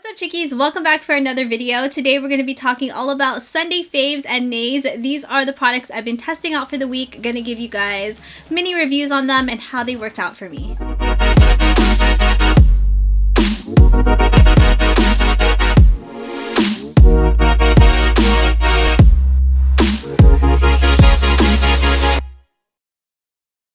What's up, chickies? Welcome back for another video. Today we're going to be talking all about Sunday faves and nays. These are the products I've been testing out for the week. Going to give you guys mini reviews on them and how they worked out for me.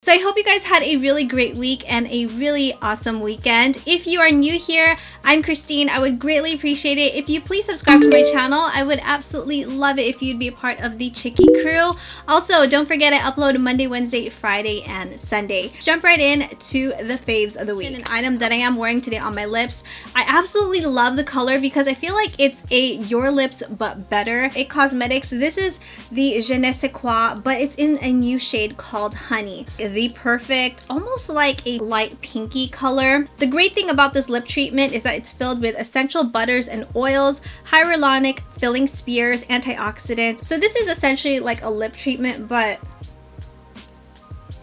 So I hope you guys had a really great week and a really awesome weekend. If you are new here, I'm Christine. I would greatly appreciate it if you please subscribe to my channel. I would absolutely love it if you'd be a part of the Chickie crew. Also, don't forget I upload Monday, Wednesday, Friday, and Sunday. Jump right in to the faves of the week. An item that I am wearing today on my lips. I absolutely love the color because I feel like it's a Your Lips but better. It Cosmetics. This is the Je ne sais quoi, but it's in a new shade called Honey. The perfect, almost like a light pinky color. The great thing about this lip treatment is that it's filled with essential butters and oils, hyaluronic filling spheres, antioxidants. So this is essentially like a lip treatment, but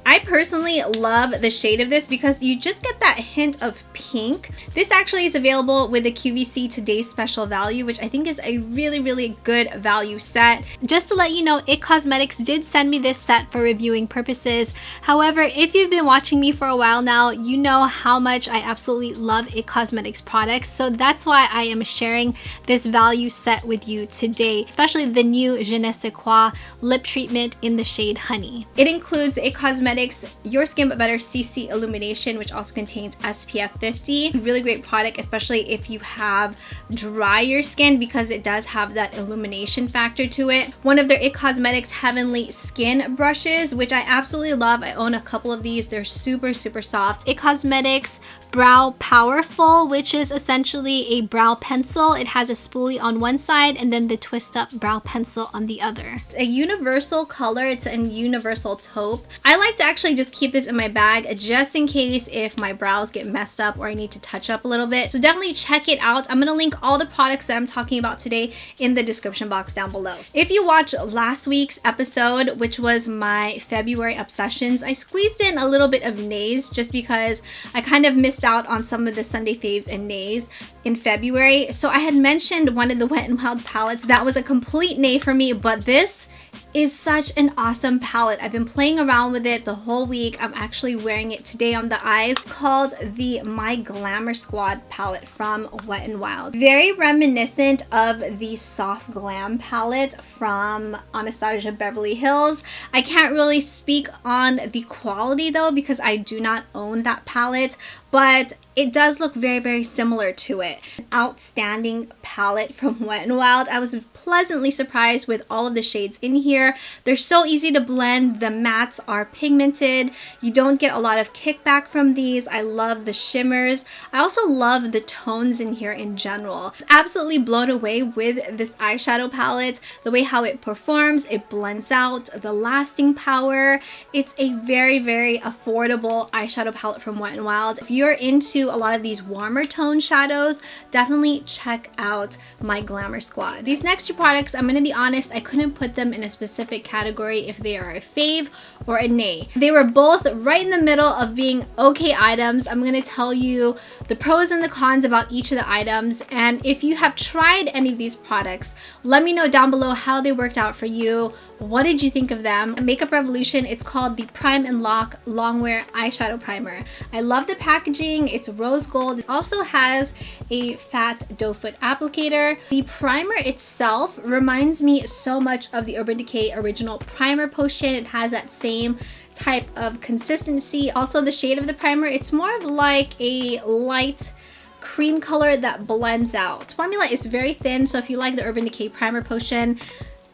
I personally love the shade of this because you just get that hint of pink. This actually is available with the QVC Today's Special Value, which I think is a really good value set. Just to let you know, It Cosmetics did send me this set for reviewing purposes. However, if you've been watching me for a while now, you know how much I absolutely love It Cosmetics products. So that's why I am sharing this value set with you today, especially the new Je ne sais quoi lip treatment in the shade Honey. It includes It Cosmetics Your Skin But Better CC Illumination, which also contains SPF 50. Really great product, especially if you have drier skin, because it does have that illumination factor to it. One of their It Cosmetics Heavenly Skin brushes, which I absolutely love. I own a couple of these. They're super soft. It Cosmetics Brow Powerful, which is essentially a brow pencil. It has a spoolie on one side and then the twist up brow pencil on the other. It's a universal color. It's a universal taupe. I like to actually just keep this in my bag just in case if my brows get messed up or I need to touch up a little bit. So definitely check it out. I'm going to link all the products that I'm talking about today in the description box down below. If you watched last week's episode, which was my February obsessions, I squeezed in a little bit of nays just because I kind of missed out on some of the Sunday faves and nays in February. So I had mentioned one of the Wet n Wild palettes that was a complete nay for me, but this is such an awesome palette. I've been playing around with it the whole week. I'm actually wearing it today on the eyes. It's called the My Glamour Squad palette from Wet n Wild. Very reminiscent of the Soft Glam palette from Anastasia Beverly Hills. I can't really speak on the quality though because I do not own that palette, but it does look very similar to it. An outstanding palette from Wet n Wild. I was pleasantly surprised with all of the shades in here. They're so easy to blend. The mattes are pigmented. You don't get a lot of kickback from these. I love the shimmers. I also love the tones in here in general. Absolutely blown away with this eyeshadow palette. The way how it performs, it blends out, the lasting power. It's a very affordable eyeshadow palette from Wet n Wild. If you're into a lot of these warmer tone shadows, definitely check out My Glamour Squad. These next two products, I'm going to be honest, I couldn't put them in a specific category if they are a fave or a nay. They were both right in the middle of being okay items. I'm going to tell you the pros and the cons about each of the items, and if you have tried any of these products, let me know down below how they worked out for you. What did you think of them? Makeup Revolution, it's called the Prime and Lock Longwear Eyeshadow Primer. I love the packaging. It's rose gold. It also has a fat doe foot applicator. The primer itself reminds me so much of the Urban Decay Original Primer Potion. It has that same type of consistency. Also, the shade of the primer, it's more of like a light cream color that blends out. Formula is very thin, so if you like the Urban Decay Primer Potion,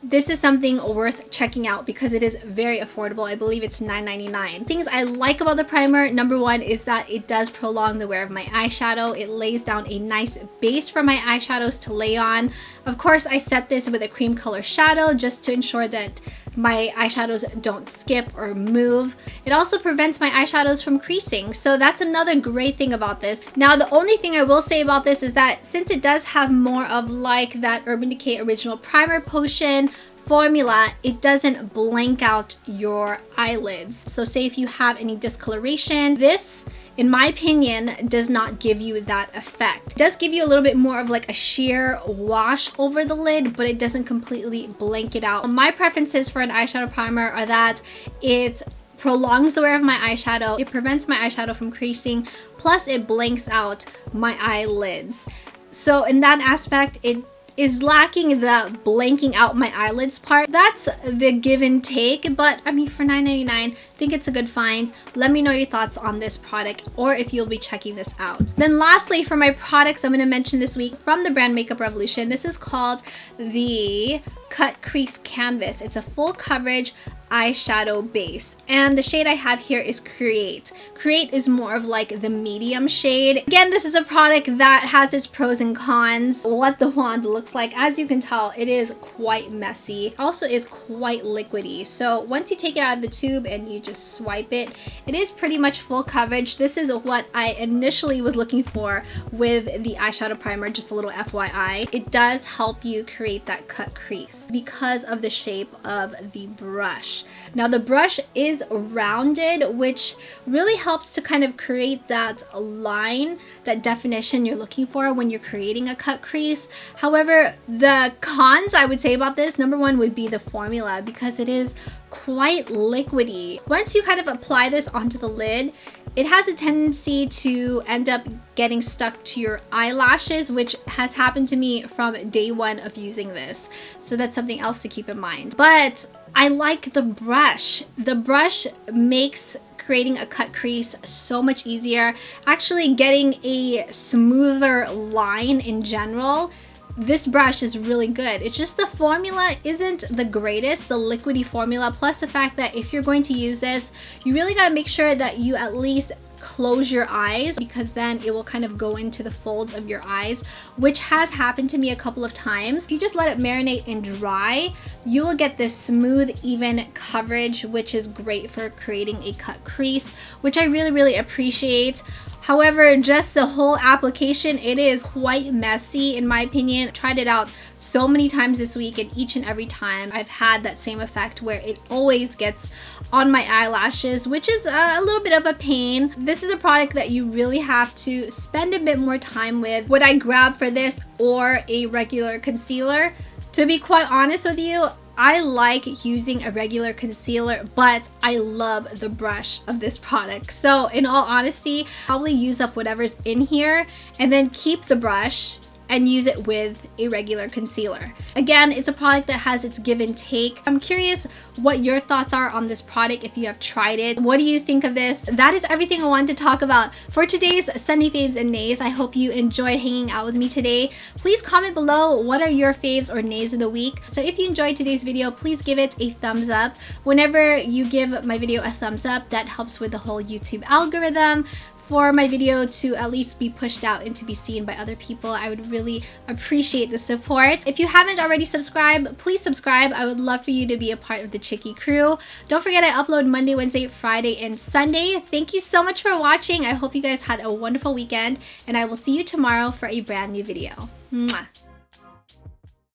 this is something worth checking out because it is very affordable. I believe it's $9.99. Things I like about the primer, number one, is that it does prolong the wear of my eyeshadow. It lays down a nice base for my eyeshadows to lay on. Of course, I set this with a cream color shadow just to ensure that my eyeshadows don't skip or move. It also prevents my eyeshadows from creasing, so that's another great thing about this. Now, the only thing I will say about this is that since it does have more of like that Urban Decay Original Primer Potion formula, it doesn't blank out your eyelids. So say if you have any discoloration, this, in my opinion, does not give you that effect. It does give you a little bit more of like a sheer wash over the lid, but it doesn't completely blank it out. My preferences for an eyeshadow primer are that it prolongs the wear of my eyeshadow, it prevents my eyeshadow from creasing, plus it blanks out my eyelids. So in that aspect, it is lacking the blanking out my eyelids part. That's the give and take, but I mean, for $9.99, I think it's a good find. Let me know your thoughts on this product or if you'll be checking this out. Then lastly, for my products I'm going to mention this week from the brand Makeup Revolution, this is called the Cut Crease Canvas. It's a full coverage eyeshadow base, and the shade I have here is Create. Create is more of like the medium shade. Again, this is a product that has its pros and cons. What the wand looks like, as you can tell, it is quite messy. Also is quite liquidy. So once you take it out of the tube and you just swipe it, it is pretty much full coverage. This is what I initially was looking for with the eyeshadow primer, just a little FYI. It does help you create that cut crease because of the shape of the brush. Now the brush is rounded, which really helps to kind of create that line, that definition you're looking for when you're creating a cut crease. However, the cons I would say about this, number one would be the formula, because it is quite liquidy. Once you kind of apply this onto the lid, it has a tendency to end up getting stuck to your eyelashes, which has happened to me from day one of using this. So that's something else to keep in mind. But I like the brush. The brush makes creating a cut crease so much easier. Actually getting a smoother line in general, this brush is really good. It's just the formula isn't the greatest, the liquidy formula, plus the fact that if you're going to use this, you really got to make sure that you at least close your eyes, because then it will kind of go into the folds of your eyes, which has happened to me a couple of times. If you just let it marinate and dry, you will get this smooth, even coverage, which is great for creating a cut crease, which I really appreciate. However, just the whole application, it is quite messy in my opinion. I tried it out so many times this week, and each and every time I've had that same effect where it always gets on my eyelashes, which is a little bit of a pain. This is a product that you really have to spend a bit more time with. Would I grab for this or a regular concealer? To be quite honest with you, I like using a regular concealer, but I love the brush of this product. So in all honesty, probably use up whatever's in here and then keep the brush and use it with a regular concealer. Again, it's a product that has its give and take. I'm curious what your thoughts are on this product if you have tried it. What do you think of this? That is everything I wanted to talk about for today's Sunday Faves and Nays. I hope you enjoyed hanging out with me today. Please comment below what are your faves or nays of the week. So if you enjoyed today's video, please give it a thumbs up. Whenever you give my video a thumbs up, that helps with the whole YouTube algorithm for my video to at least be pushed out and to be seen by other people. I would really appreciate the support. If you haven't already subscribed, please subscribe. I would love for you to be a part of the Chicky crew. Don't forget I upload Monday, Wednesday, Friday, and Sunday. Thank you so much for watching. I hope you guys had a wonderful weekend, and I will see you tomorrow for a brand new video. Mwah.